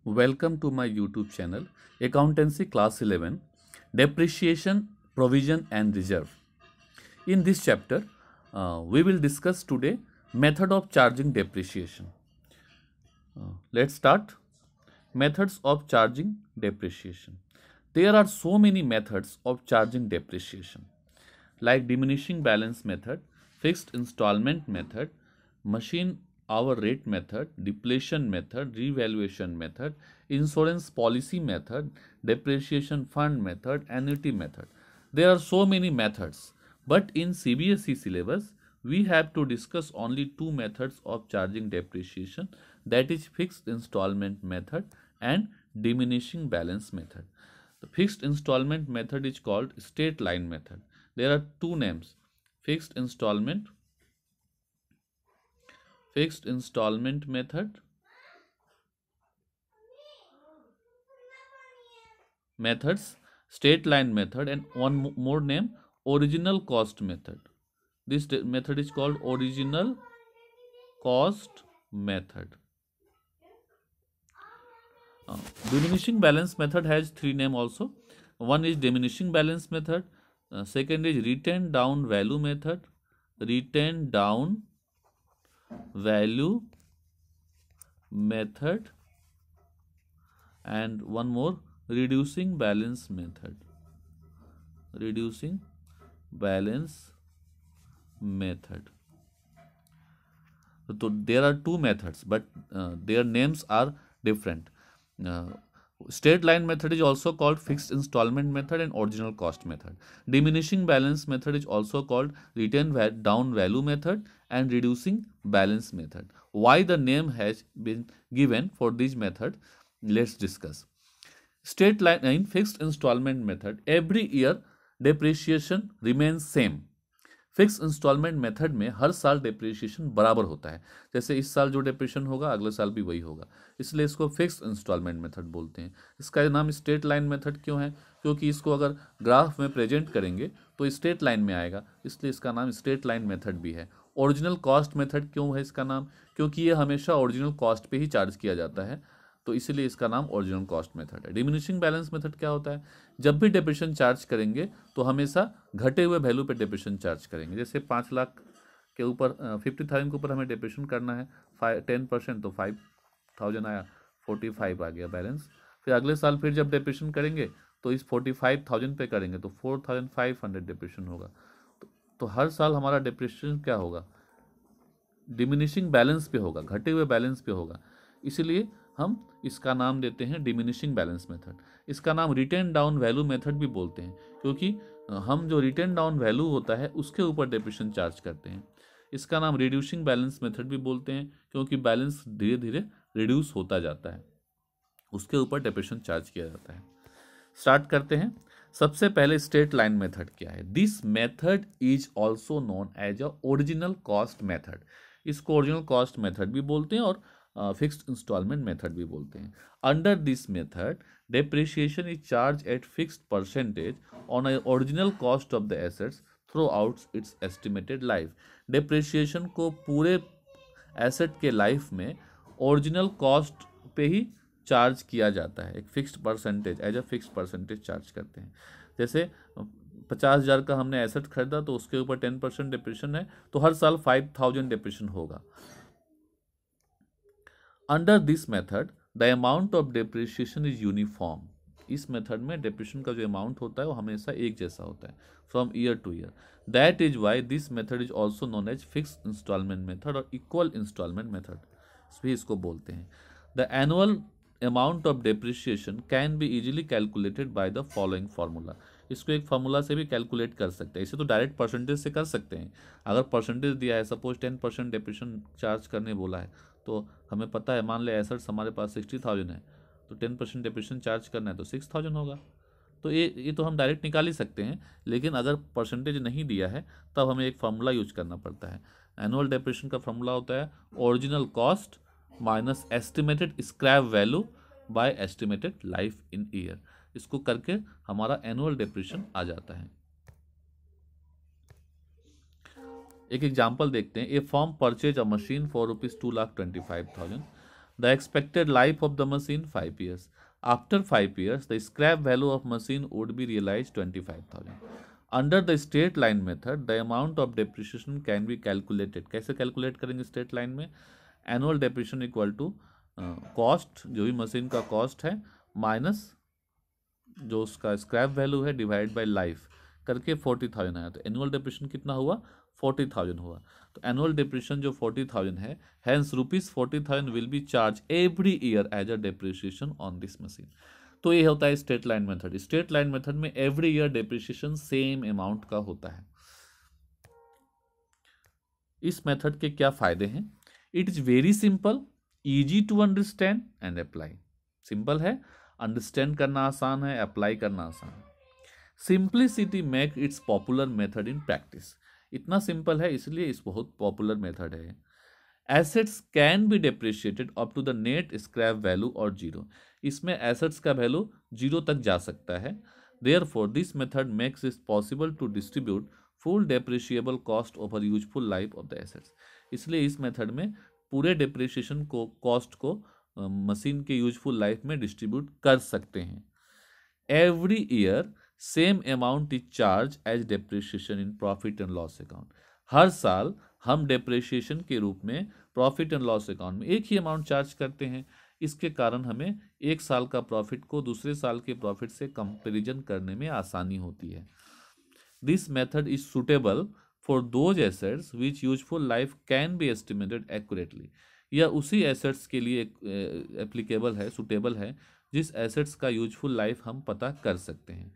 Welcome to my YouTube channel, Accountancy Class 11, Depreciation, Provision and Reserve. In this chapter, we will discuss today method of charging depreciation. Let's start. Methods of charging depreciation. There are so many methods of charging depreciation, like diminishing balance method, fixed installment method, machine hour rate method, depletion method, revaluation method, insurance policy method, depreciation fund method, annuity method. There are so many methods, but in CBSE syllabus, we have to discuss only two methods of charging depreciation, that is fixed installment method and diminishing balance method. The fixed installment method is called straight line method. There are two names: fixed installment method, straight line method, and one more name, original cost method. This method is called original cost method. Diminishing balance method has three names also. One is diminishing balance method, second is written down value method, and one more, reducing balance method. So there are two methods, but their names are different. Straight line method is also called fixed installment method and original cost method. Diminishing balance method is also called written down value method and reducing balance method. Why the name has been given for this method, let's discuss. Straight line in fixed installment method, every year depreciation remains same. Fix installment method में हर साल depreciation बराबर होता है, जैसे इस साल जो डेप्रिसिएशन होगा अगले साल भी वही होगा, इसलिए इसको फिक्स इंस्टॉलमेंट मेथड बोलते हैं। इसका नाम स्ट्रेट लाइन मेथड क्यों है? क्योंकि इसको अगर ग्राफ में प्रेजेंट करेंगे तो स्ट्रेट लाइन में आएगा, इसलिए इसका नाम स्ट्रेट लाइन मेथड भी है। ओरिजिनल कॉस्ट मेथड क्यों है इसका नाम? क्योंकि ये हमेशा ओरिजिनल कॉस्ट पे ही चार्ज किया जाता है, तो इसीलिए इसका नाम ओरिजिनल कॉस्ट मेथड है। डिमिनिशिंग बैलेंस मेथड क्या होता है? जब भी डेप्रिसिएशन चार्ज करेंगे तो हमेशा घटे हुए वैल्यू पे डेप्रिसिएशन चार्ज करेंगे। जैसे 5 लाख के ऊपर 50,000 के ऊपर हमें डेप्रिसिएशन करना है 10%, तो 5,000 आया, 45 आ गया बैलेंस। फिर अगले साल फिर जब डेप्रिसिएशन करेंगे तो इस 45,000 पे करेंगे तो 4,500 डेप्रिसिएशन होगा। तो हर साल हमारा डेप्रिसिएशन क्या होगा? डिमिनिशिंग बैलेंस पे होगा, घटे हुए बैलेंस पे होगा, इसीलिए हम इसका नाम देते हैं डिमिनिशिंग बैलेंस मेथड। इसका नाम रिटेन डाउन वैल्यू मेथड भी बोलते हैं, क्योंकि हम जो रिटेन डाउन वैल्यू होता है उसके ऊपर डेप्रिसिएशन चार्ज करते हैं। इसका नाम रिड्यूसिंग बैलेंस मेथड भी बोलते हैं, क्योंकि बैलेंस धीरे धीरे रिड्यूस होता जाता है, उसके ऊपर डेप्रिसिएशन चार्ज किया जाता है। स्टार्ट करते हैं। सबसे पहले स्ट्रेट लाइन मेथड क्या है? This method is also known as a original cost method. इसको ओरिजिनल कॉस्ट मेथड भी बोलते हैं और फिक्स्ड इंस्टॉलमेंट मेथड भी बोलते हैं। Under this method depreciation is charge at fixed percentage on a original cost of the assets through out it's estimated life. Depreciation को पूरे एसेट के लाइफ में ओरिजिनल कॉस्ट पे ही चार्ज किया जाता है, एक fixed percentage, as a fixed percentage charge करते हैं। जैसे 50,000 का हमने एसेट खरीदा तो उसके ऊपर 10% डिप्रेशन है, तो हर साल 5,000 डिप्रेशन होगा। Under this method the amount of depreciation is uniform. इस मेथड में डेप्रिसिएशन का जो अमाउंट होता है वो हमेशा एक जैसा होता है from year to year. That is why this method is also known as fixed installment method और इक्वल इंस्टॉलमेंट मेथड भी इसको बोलते हैं। The annual amount of depreciation can be easily calculated by the following formula. इसको एक formula से भी calculate कर सकते हैं। इसे तो डायरेक्ट परसेंटेज से कर सकते हैं। अगर परसेंटेज दिया है, सपोज 10% डेप्रिसिएशन चार्ज करने बोला है, तो हमें पता है, मान ले एसेट्स हमारे पास 60,000 है, तो 10% डेप्रिसिएशन चार्ज करना है तो 6,000 होगा। तो ये तो हम डायरेक्ट निकाल ही सकते हैं, लेकिन अगर परसेंटेज नहीं दिया है तब हमें एक फार्मूला यूज करना पड़ता है। एनुअल डेप्रिसिएशन का फार्मूला होता है original cost minus estimated scrap value by estimated life in year. इसको करके हमारा एनुअल डेप्रिसिएशन आ जाता है। एक एग्जाम्पल देखते हैं। A firm purchase a machine for ₹2,25,000। The expected life of the machine 5 years. After 5 years, the scrap value of machine would be realized 25,000. Under the straight line method, the amount of depreciation can be calculated. कैसे calculate करेंगे straight line में? Annual depreciation equal to cost, जो भी machine का cost है, minus जो उसका scrap value है, डिवाइड बाय लाइफ करके 40,000 आया। तो एनुअल डेप्रिसिएशन कितना हुआ? 40,000 हुआ। तो एनुअल डेप्रिसिएशन जो 40,000 है, hence ₹40,000 will be charge every year as a depreciation on this machine. तो ये होता है straight line method. Straight line method में every year depreciation same amount का होता है। इस मेथड के क्या फायदे हैं? It is very simple, easy to understand and apply. Simple है, अंडरस्टैंड करना आसान है, अप्लाई करना आसान है। Simplicity make its popular method in practice. इतना सिंपल है इसलिए इस बहुत पॉपुलर मेथड है। Assets can be depreciated up to the net scrap value और जीरो। इसमें एसेट्स का वैल्यू जीरो तक जा सकता है। Therefore this method makes it possible to distribute full depreciable cost over useful life of the assets. इसलिए इस method में पूरे डेप्रिशिएशन को, कॉस्ट को मशीन के यूजफुल लाइफ में डिस्ट्रीब्यूट कर सकते हैं। Every year same amount is charge as depreciation in profit and loss account. हर साल हम डेप्रिशिएशन के रूप में प्रॉफिट एंड लॉस अकाउंट में एक ही अमाउंट चार्ज करते हैं। इसके कारण हमें एक साल का प्रॉफिट को दूसरे साल के प्रॉफिट से कंपैरिजन करने में आसानी होती है। This method is suitable for those assets which useful life can be estimated accurately. यह उसी एसेट्स के लिए एप्लीकेबल है, सुटेबल है, जिस एसेट्स का यूजफुल लाइफ हम पता कर सकते हैं।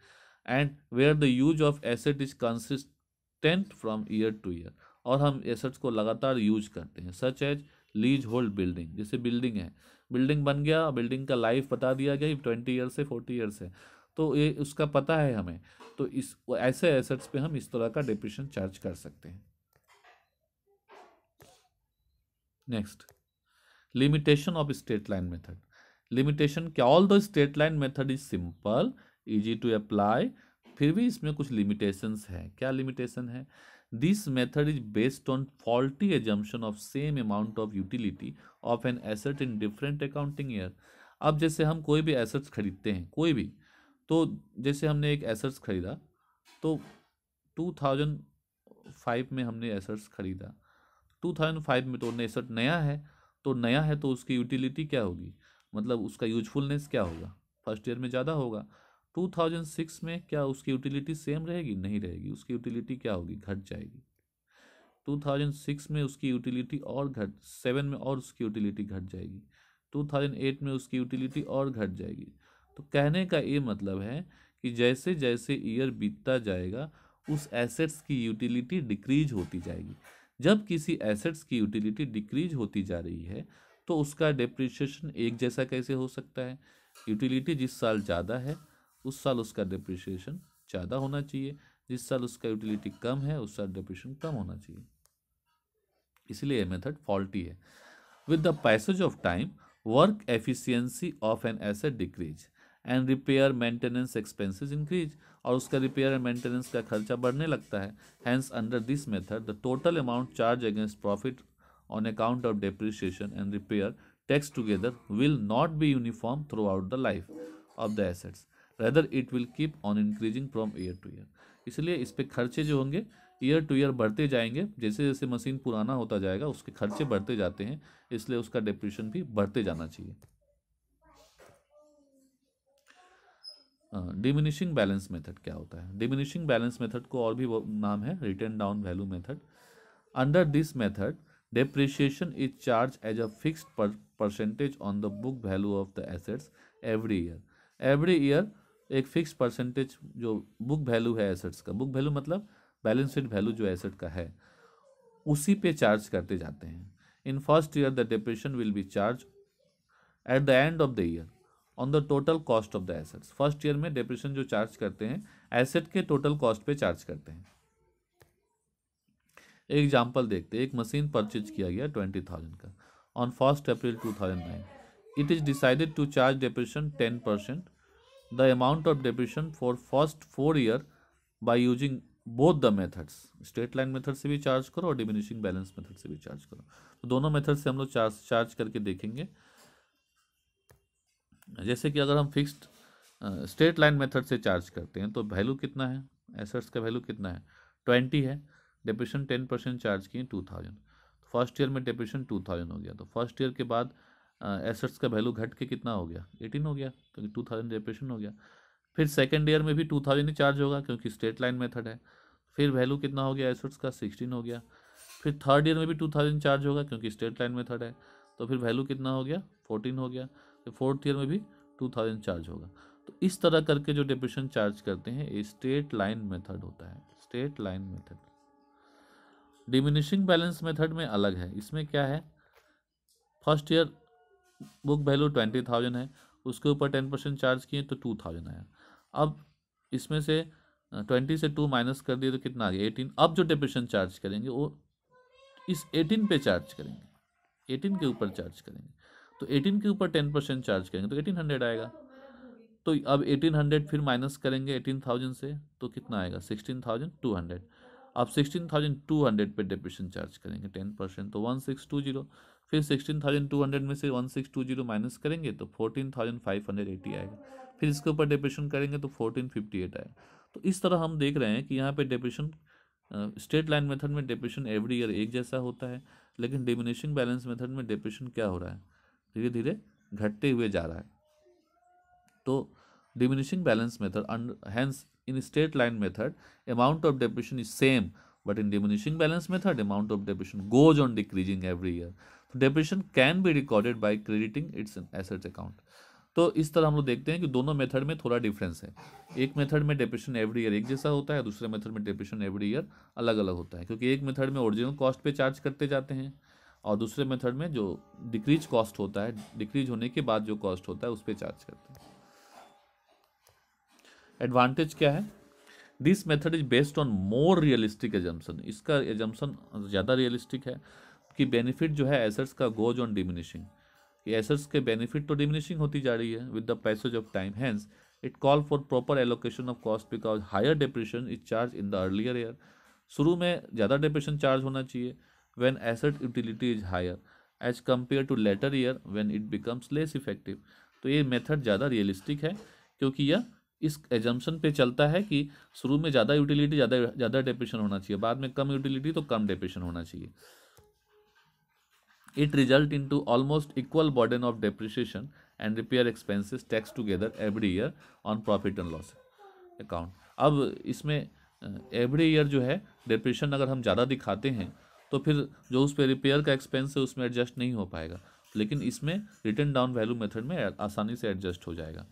And where the use of asset is consistent from year to year. और हम एसेट्स को लगातार यूज करते हैं, such as leasehold building. जैसे बिल्डिंग है, बिल्डिंग बन गया, बिल्डिंग का लाइफ बता दिया गया 20 ईयर से 40 ईयर से, तो ये उसका पता है हमें। तो इस ऐसे एसेट्स पे हम इस तरह का डेप्रिसिएशन चार्ज कर सकते हैं। Next, limitation of straight line method. Limitation क्या? All the straight line method is simple, easy to apply, फिर भी इसमें कुछ लिमिटेशंस है। क्या लिमिटेशन है? This method is based on faulty assumption of same amount of utility of an asset in different accounting year. अब जैसे हम कोई भी एसेट्स खरीदते हैं, कोई भी, तो जैसे हमने एक एसेट्स खरीदा, तो 2005 में हमने एसेट्स खरीदा। 2005 में तो एसेट नया है, तो नया है तो उसकी यूटिलिटी क्या होगी, मतलब उसका यूजफुलनेस क्या होगा, फर्स्ट ईयर में ज़्यादा होगा। 2006 में क्या उसकी यूटिलिटी सेम रहेगी? नहीं रहेगी, उसकी यूटिलिटी क्या होगी? घट जाएगी। 2006 में उसकी यूटिलिटी और 7 में और उसकी यूटिलिटी घट जाएगी। 2008 में उसकी यूटिलिटी और घट जाएगी। तो कहने का ये मतलब है कि जैसे जैसे ईयर बीतता जाएगा उस एसेट्स की यूटिलिटी डिक्रीज होती जाएगी। जब किसी एसेट्स की यूटिलिटी डिक्रीज होती जा रही है तो उसका डेप्रिसिएशन एक जैसा कैसे हो सकता है? यूटिलिटी जिस साल ज़्यादा है उस साल उसका डेप्रिसिएशन ज़्यादा होना चाहिए, जिस साल उसका यूटिलिटी कम है उस साल डेप्रिसिएशन कम होना चाहिए। इसलिए ये मेथड फॉल्टी है। With the passage of time work efficiency of an asset decrease and repair maintenance expenses increase. और उसका रिपेयर एंड मेंटेनेंस का खर्चा बढ़ने लगता है। Hence under this method the total amount charge against profit on account of depreciation and repair tax together will not be uniform throughout the life of the assets, rather it will keep on increasing from year to year। इसलिए इस पे खर्चे जो होंगे year to year बढ़ते जाएंगे। जैसे जैसे मशीन पुराना होता जाएगा उसके खर्चे बढ़ते जाते हैं, इसलिए उसका डेप्रिसिएशन भी बढ़ते जाना चाहिए। डिमिनिशिंग बैलेंस मेथड क्या होता है? डिमिनिशिंग बैलेंस मेथड को और भी नाम है written down value method. Under this method depreciation is charged as a fixed percentage on the book value of the assets every year। every year एक fix percentage जो बुक वैल्यू है assets का, book value मतलब balance sheet value जो asset का है, उसी पे चार्ज करते जाते हैं। In first year the depreciation will be charge at the end of the year on the total cost of the assets. First year में डेप्रिसिएशन जो चार्ज करते हैं एसेट के टोटल कॉस्ट पे चार्ज करते हैं। एक एग्जाम्पल देखते हैं। एक मशीन परचेज किया गया 20,000 का on 1 April 2009। It is decided to charge depreciation 10%। The amount of depreciation for first 4 year by using both the methods. Straight line method से भी चार्ज करो और डिमिनिशिंग बैलेंस मेथड से भी चार्ज करो। तो दोनों मेथड से हम लोग चार्ज करके देखेंगे। जैसे कि अगर हम फिक्स्ड स्ट्रेट लाइन मेथड से चार्ज करते हैं तो वैल्यू कितना है, एसेट्स का वैल्यू कितना है, 20 है, डेप्रिसिएशन 10% चार्ज किए 2000, फर्स्ट ईयर में डेप्रिसिएशन 2000 हो गया, तो फर्स्ट ईयर के बाद एसेट्स का वैल्यू घट के कितना हो गया, 18 हो गया, क्योंकि 2000 डेप्रिसिएशन हो गया। फिर सेकेंड ईयर में भी 2000 ही चार्ज होगा क्योंकि स्ट्रेट लाइन मेथड है, फिर वैल्यू कितना हो गया एसेट्स का, 16 हो गया। फिर थर्ड ईयर में भी 2000 चार्ज होगा क्योंकि स्ट्रेट लाइन मेथड है, तो फिर वैल्यू कितना हो गया, 14 हो गया। फिर फोर्थ ईयर में भी 2000 चार्ज होगा। तो इस तरह करके जो डेप्रिसिएशन चार्ज करते हैं ये स्ट्रेट लाइन मेथड होता है, straight line method. Diminishing balance method में अलग है, इसमें क्या है, फर्स्ट ईयर बुक वैल्यू 20,000 है, उसके ऊपर 10% चार्ज किए तो 2000 आया। अब इसमें से 20 से 2 माइनस कर दिए तो कितना आ गया, 18। अब जो डेप्रिसिएशन चार्ज करेंगे वो इस 18 पे चार्ज करेंगे, 18 के ऊपर चार्ज करेंगे, तो 18 के ऊपर 10% चार्ज करेंगे तो 1800 आएगा। तो अब 1800 फिर माइनस करेंगे 18,000 से तो कितना आएगा, 16,200। अब 16,200 पे डेप्रिसिएशन चार्ज करेंगे 10%, तो 1620। फिर 16,200 में से 1620 माइनस करेंगे तो 14,580 आएगा। फिर इसके ऊपर डेप्रिसिएशन करेंगे तो 1458 आएगा। तो इस तरह हम देख रहे हैं कि यहाँ पे डेप्रिसिएशन स्ट्रेट लाइन मेथड में डेप्रिसिएशन एवरी ईयर एक जैसा होता है, लेकिन डिमिनिशिंग बैलेंस मेथड में डेप्रिसिएशन क्या हो रहा है, धीरे धीरे घटते हुए जा रहा है। तो diminishing balance method, and hence in straight line method amount of depreciation is same, but in diminishing balance method amount of depreciation goes on decreasing every year. So depreciation can be recorded by crediting its assets account. तो इस तरह हम लोग देखते हैं कि दोनों method में थोड़ा डिफरेंस है। एक मेथड में डेप्रिसिएशन एवरी ईयर एक जैसा होता है, दूसरे मेथड में डेप्रिसिएशन एवरी ईयर अलग अलग होता है, क्योंकि एक मेथड में ओरिजिनल कॉस्ट पे चार्ज करते जाते हैं और दूसरे मेथड में जो डिक्रीज कॉस्ट होता है, डिक्रीज होने के बाद जो कॉस्ट होता है उस पर चार्ज करते हैं। एडवांटेज क्या है, this method is based on more realistic assumption, इसका एजम्पन ज़्यादा रियलिस्टिक है कि बेनिफिट जो है एसेट्स का गोज ऑन डिमिनिशिंग, ये एसेट्स के बेनिफिट तो डिमिनिशिंग होती जा रही है with the passage of time, hence it call for proper allocation of cost because higher depreciation is charge in the earlier year. शुरू में ज़्यादा डेप्रिसिएशन चार्ज होना चाहिए when asset utility is higher as compare to later year when it becomes less effective. तो ये method ज़्यादा realistic है क्योंकि यह इस एजम्पशन पे चलता है कि शुरू में ज़्यादा यूटिलिटी ज़्यादा डेप्रिसिएशन होना चाहिए, बाद में कम यूटिलिटी तो कम डेप्रिसिएशन होना चाहिए। It result into almost equal burden of depreciation and repair expenses tax together every year on profit and loss account. अब इसमें एवरी ईयर जो है डेप्रिसिएशन अगर हम ज़्यादा दिखाते हैं तो फिर जो उस पर रिपेयर का एक्सपेंस है उसमें एडजस्ट नहीं हो पाएगा, लेकिन इसमें रिटर्न डाउन वैल्यू मेथड में आसानी से एडजस्ट हो जाएगा।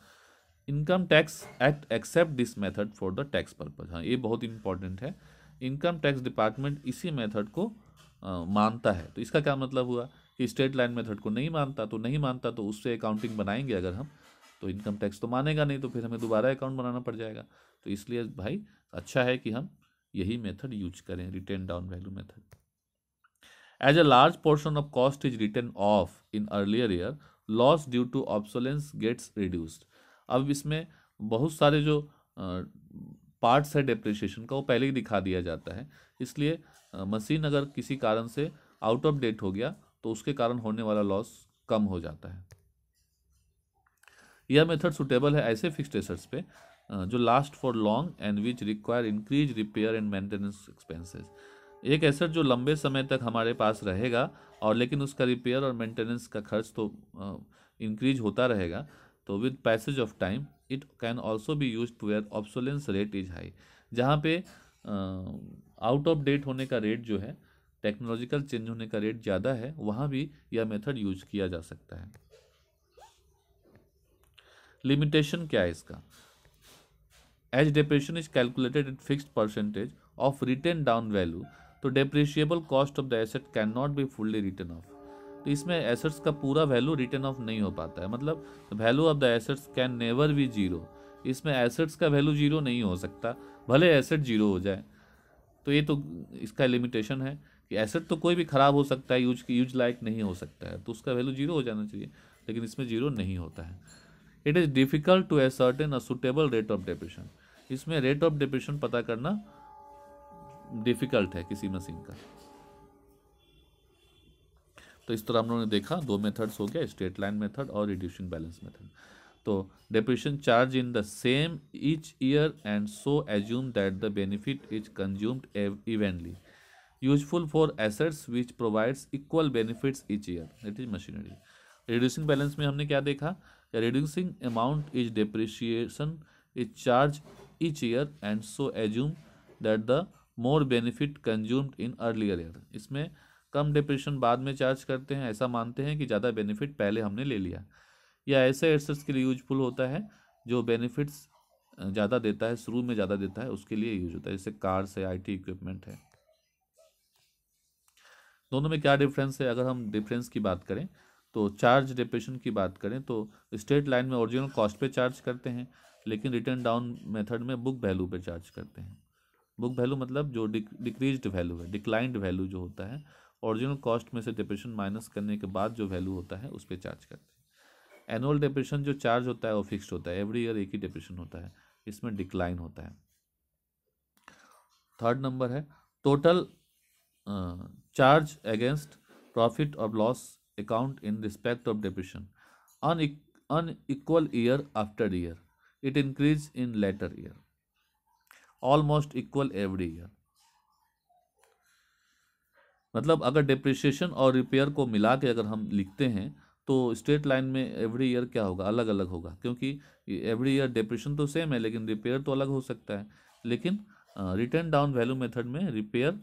Income tax act accept this method for the tax purpose, हाँ ये बहुत इंपॉर्टेंट है, इनकम टैक्स डिपार्टमेंट इसी मेथड को मानता है। तो इसका क्या मतलब हुआ कि स्ट्रेट लाइन मेथड को नहीं मानता तो नहीं मानता, तो उससे अकाउंटिंग बनाएंगे अगर हम तो इनकम टैक्स तो मानेगा नहीं, तो फिर हमें दोबारा अकाउंट बनाना पड़ जाएगा। तो इसलिए भाई अच्छा है कि हम यही मेथड यूज करें, written down value method. As a large portion of cost is written off in earlier year, loss due to obsolescence gets reduced. अब इसमें बहुत सारे जो पार्ट्स है डेप्रिसिएशन का वो पहले ही दिखा दिया जाता है, इसलिए मशीन अगर किसी कारण से आउट ऑफ डेट हो गया तो उसके कारण होने वाला लॉस कम हो जाता है। यह मेथड सुटेबल है ऐसे फिक्स्ड एसेट्स पे जो last for long and which require increase repair and maintenance expenses. एक एसेट जो लंबे समय तक हमारे पास रहेगा और लेकिन उसका रिपेयर और मेंटेनेंस का खर्च तो इंक्रीज होता रहेगा, तो with passage of time it can also be use where obsolescence rate is high. जहाँ पे आउट ऑफ डेट होने का रेट जो है, टेक्नोलॉजिकल चेंज होने का रेट ज़्यादा है, वहाँ भी यह मेथड यूज किया जा सकता है। लिमिटेशन क्या है इसका, as depreciation is calculated at fixed percentage of written down value, तो depreciable cost of the asset can not be fully written off. तो इसमें एसेट्स का पूरा वैल्यू रिटर्न ऑफ नहीं हो पाता है, मतलब value of the assets can never be zero. इसमें एसेट्स का वैल्यू जीरो नहीं हो सकता, भले एसेट जीरो हो जाए। तो ये तो इसका लिमिटेशन है कि एसेट तो कोई भी ख़राब हो सकता है, यूज लायक नहीं हो सकता है, तो उसका वैल्यू जीरो हो जाना चाहिए, लेकिन इसमें जीरो नहीं होता है। It is difficult to ascertain a suitable rate of depreciation, इसमें रेट ऑफ डेप्रिसिएशन पता करना डिफ़िकल्ट है किसी मशीन का। तो इस तरह हम लोगों ने देखा दो मेथड्स हो गया, स्ट्रेट लाइन मेथड और रिड्यूसिंग बैलेंस मेथड। तो depreciation charge in the same each year and so assume that the benefit is consumed evenly, useful for assets which provides equal benefits each year, it is machinery. Reducing balance में हमने क्या देखा, reducing amount is depreciation is charge each year and so assume that the more benefit consumed in earlier year. इसमें कम depression बाद में charge करते हैं, ऐसा मानते हैं कि ज़्यादा बेनिफिट पहले हमने ले लिया। या ऐसे एसेट्स के लिए यूजफुल होता है जो बेनिफिट्स ज़्यादा देता है, शुरू में ज़्यादा देता है, उसके लिए यूज होता है, जैसे कार्स है, IT इक्विपमेंट है। दोनों में क्या डिफरेंस है, अगर हम डिफरेंस की बात करें तो चार्ज डिप्रेशन की बात करें तो स्ट्रेट लाइन में ओरिजिनल कॉस्ट पे चार्ज करते हैं, लेकिन रिटर्न डाउन मेथड में बुक वैल्यू पे चार्ज करते हैं। बुक वैल्यू मतलब जो डिक्रीज्ड वैल्यू है, डिक्लाइंड वैल्यू जो होता है, ओरिजिनल कॉस्ट में से डिप्रेशन माइनस करने के बाद जो वैल्यू होता है उस पर चार्ज करते हैं। एनुअल डिप्रेशन जो चार्ज होता है वो फिक्स्ड होता है, एवरी ईयर एक ही डिप्रेशन होता है, इसमें डिक्लाइन होता है। थर्ड नंबर है टोटल चार्ज अगेंस्ट प्रॉफिट और loss account in respect of depression unequal year after year, it increase in later year, almost equal every year। मतलब अगर डिप्रिसिएशन और रिपेयर को मिला के अगर हम लिखते हैं तो स्ट्रेट लाइन में एवरी ईयर क्या होगा, अलग अलग होगा, क्योंकि एवरी ईयर डिप्रिसिएशन तो सेम है लेकिन रिपेयर तो अलग हो सकता है। लेकिन रिटर्न डाउन वैल्यू मेथड में रिपेयर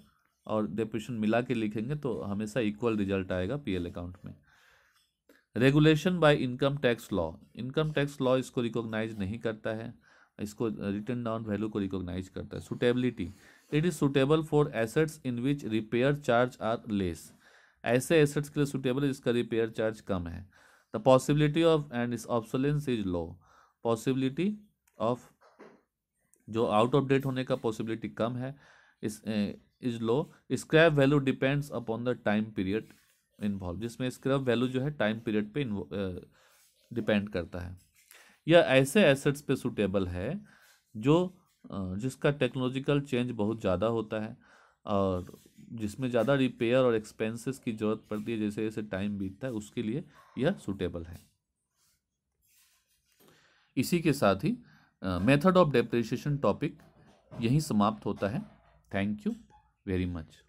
और डिप्रिसिएशन मिला के लिखेंगे तो हमेशा इक्वल रिजल्ट आएगा PL अकाउंट में। Regulation bye income tax law, income tax law इसको रिकॉग्नाइज नहीं करता है, इसको रिटर्न डाउन वैल्यू को रिकॉग्नाइज करता है। Suitability, it is suitable for assets in which repair charge are less, ऐसे एसेट्स के लिए सुटेबल है जिसका रिपेयर चार्ज कम है। The possibility of and is obsolescence is low, possibility of जो आउट ऑफ डेट होने का पॉसिबिलिटी कम है, इस is low. Scrap value depends upon the time period involve, जिसमें स्क्रैप वैल्यू जो है टाइम पीरियड पे डिपेंड करता है। यह ऐसे एसेट्स पे सुटेबल है जो जिसका टेक्नोलॉजिकल चेंज बहुत ज़्यादा होता है और जिसमें ज़्यादा रिपेयर और एक्सपेंसेस की ज़रूरत पड़ती है, जैसे जैसे टाइम बीतता है उसके लिए यह सुटेबल है। इसी के साथ ही मेथड ऑफ डेप्रिसिएशन टॉपिक यहीं समाप्त होता है। Thank you very much.